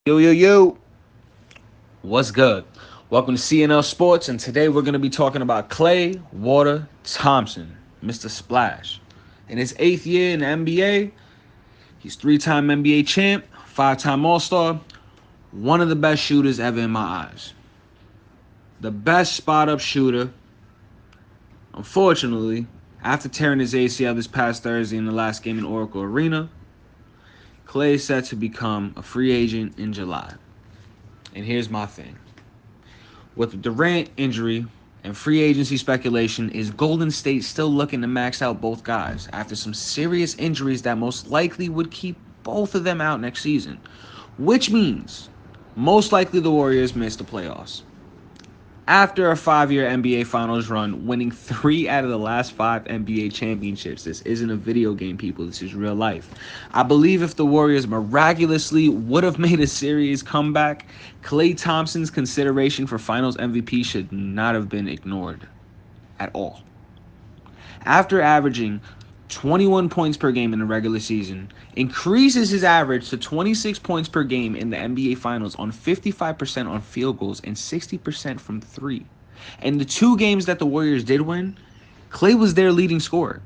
Yo, yo, yo, what's good? Welcome to CNL Sports, and today we're going to be talking about Klay Water Thompson, Mr. Splash. In his 8th year in the NBA, he's 3-time NBA champ, 5-time All Star, one of the best shooters ever in my eyes. The best spot up shooter. Unfortunately, after tearing his ACL this past Thursday in the last game in Oracle Arena, Klay is set to become a free agent in July. And here's my thing. With the Durant injury and free agency speculation, is Golden State still looking to max out both guys after some serious injuries that most likely would keep both of them out next season? Which means most likely the Warriors miss the playoffs. After a 5-year NBA Finals run, winning 3 out of the last 5 NBA championships. This isn't a video game, people. This is real life. I believe if the Warriors miraculously would have made a serious comeback, Klay Thompson's consideration for Finals MVP should not have been ignored at all. After averaging 21 points per game in the regular season, increases his average to 26 points per game in the NBA Finals on 55% on field goals and 60% from 3. And the 2 games that the Warriors did win, Klay was their leading scorer.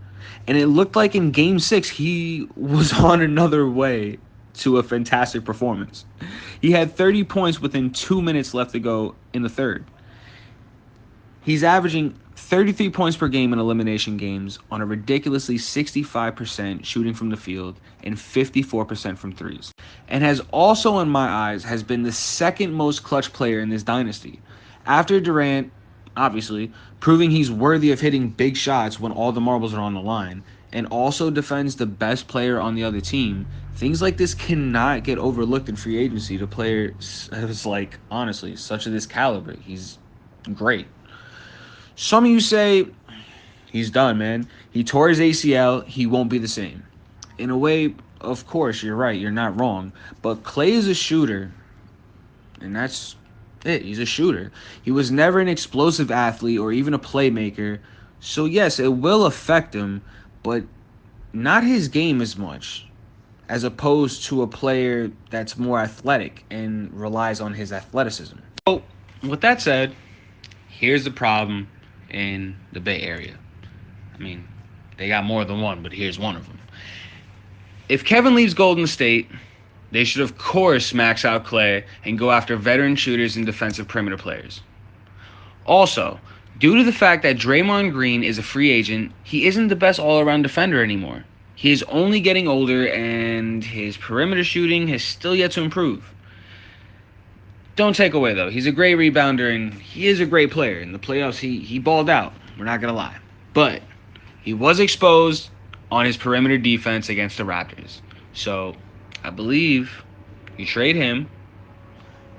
And it looked like in Game 6, he was on another way to a fantastic performance. He had 30 points within 2 minutes left to go in the third. He's averaging 33 points per game in elimination games on a ridiculously 65% shooting from the field and 54% from threes. And has also, in my eyes, has been the second most clutch player in this dynasty. After Durant, obviously, proving he's worthy of hitting big shots when all the marbles are on the line, and also defends the best player on the other team, things like this cannot get overlooked in free agency to players honestly, such of this caliber. He's great. Some of you say, he's done, man. He tore his ACL. He won't be the same. In a way, of course, you're right. You're not wrong. But Klay is a shooter, and that's it. He's a shooter. He was never an explosive athlete or even a playmaker. So, yes, it will affect him, but not his game as much, as opposed to a player that's more athletic and relies on his athleticism. So, with that said, here's the problem in the Bay Area. I mean, they got more than one, but here's one of them. If Kevin leaves Golden State, they should of course max out Klay and go after veteran shooters and defensive perimeter players. Also, due to the fact that Draymond Green is a free agent, he isn't the best all-around defender anymore. He is only getting older and his perimeter shooting has still yet to improve. Don't take away, though. He's a great rebounder, and he is a great player. In the playoffs, he balled out. We're not going to lie. But he was exposed on his perimeter defense against the Raptors. So I believe you trade him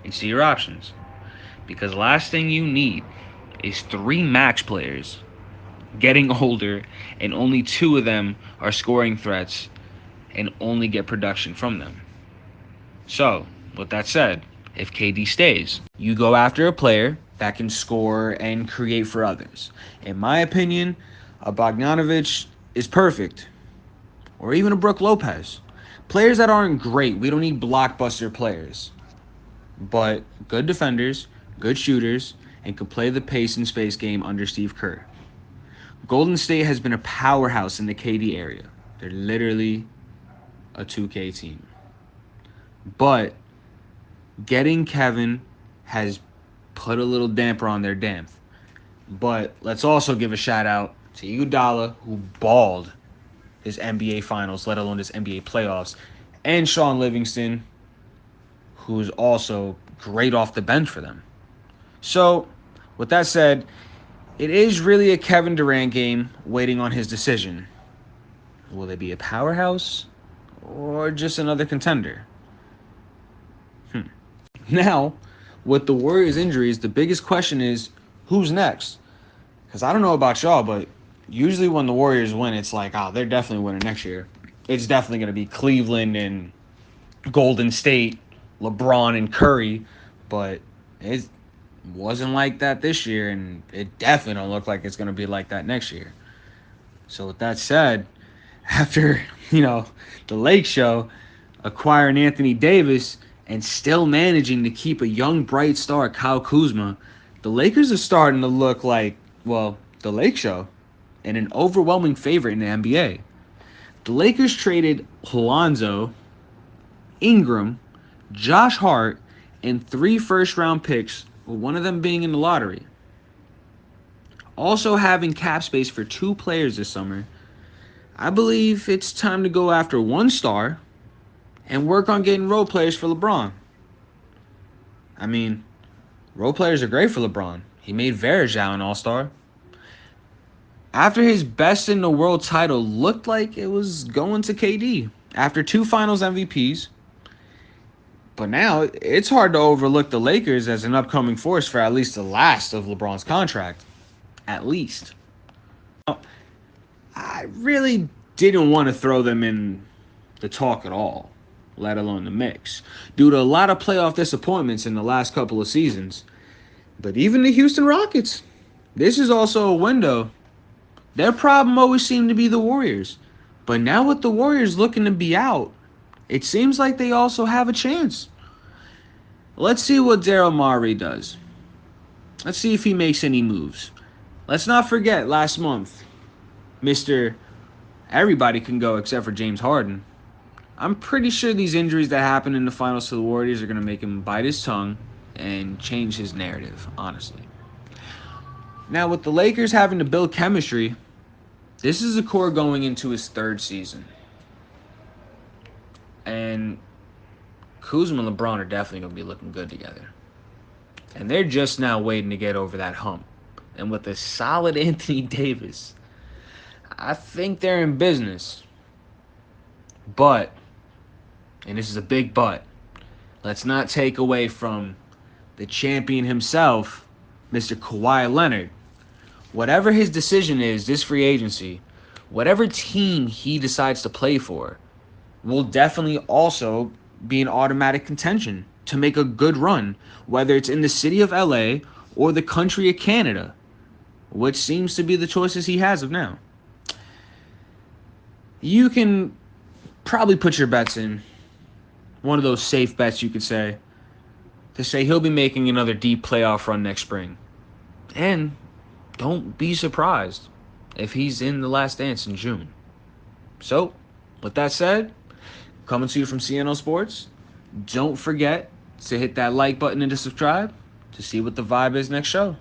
and see your options. Because last thing you need is 3 max players getting older, and only 2 of them are scoring threats and only get production from them. So, with that said, if KD stays, you go after a player that can score and create for others. In my opinion, a Bogdanovic is perfect. Or even a Brook Lopez. Players that aren't great. We don't need blockbuster players. But good defenders, good shooters, and can play the pace and space game under Steve Kerr. Golden State has been a powerhouse in the KD area. They're literally a 2K team. But getting Kevin has put a little damper on their depth. But let's also give a shout out to Iguodala, who balled his NBA Finals, let alone his NBA playoffs, and Shaun Livingston, who's also great off the bench for them. So, with that said, it is really a Kevin Durant game waiting on his decision. Will they be a powerhouse or just another contender? Now, with the Warriors' injuries, the biggest question is, who's next? Because I don't know about y'all, but usually when the Warriors win, it's like, they're definitely winning next year. It's definitely going to be Cleveland and Golden State, LeBron and Curry, but it wasn't like that this year, and it definitely don't look like it's going to be like that next year. So with that said, after, the Lake Show acquiring Anthony Davis and still managing to keep a young, bright star, Kyle Kuzma, the Lakers are starting to look like, well, the Lake Show and an overwhelming favorite in the NBA. The Lakers traded Lonzo, Ingram, Josh Hart, and 3 first-round picks, with one of them being in the lottery. Also having cap space for 2 players this summer, I believe it's time to go after 1 star and work on getting role players for LeBron. I mean, role players are great for LeBron. He made Varejao an all-star. After his best in the world title looked like it was going to KD after 2 finals MVPs. But now it's hard to overlook the Lakers as an upcoming force for at least the last of LeBron's contract. At least. I really didn't want to throw them in the talk at all, let alone the mix, due to a lot of playoff disappointments in the last couple of seasons. But even the Houston Rockets, this is also a window. Their problem always seemed to be the Warriors. But now with the Warriors looking to be out, it seems like they also have a chance. Let's see what Daryl Morey does. Let's see if he makes any moves. Let's not forget last month, Mr. Everybody can go except for James Harden. I'm pretty sure these injuries that happened in the finals to the Warriors are going to make him bite his tongue and change his narrative, honestly. Now, with the Lakers having to build chemistry, this is a core going into his 3rd season. And Kuzma and LeBron are definitely going to be looking good together. And they're just now waiting to get over that hump. And with a solid Anthony Davis, I think they're in business. But, and this is a big but, let's not take away from the champion himself, Mr. Kawhi Leonard. Whatever his decision is this free agency, whatever team he decides to play for, will definitely also be an automatic contention to make a good run, whether it's in the city of LA or the country of Canada, which seems to be the choices he has of now. You can probably put your bets in, one of those safe bets you could say, to say he'll be making another deep playoff run next spring. And don't be surprised if he's in the Last Dance in June. So, with that said, coming to you from CNO Sports, don't forget to hit that like button and to subscribe to see what the vibe is next show.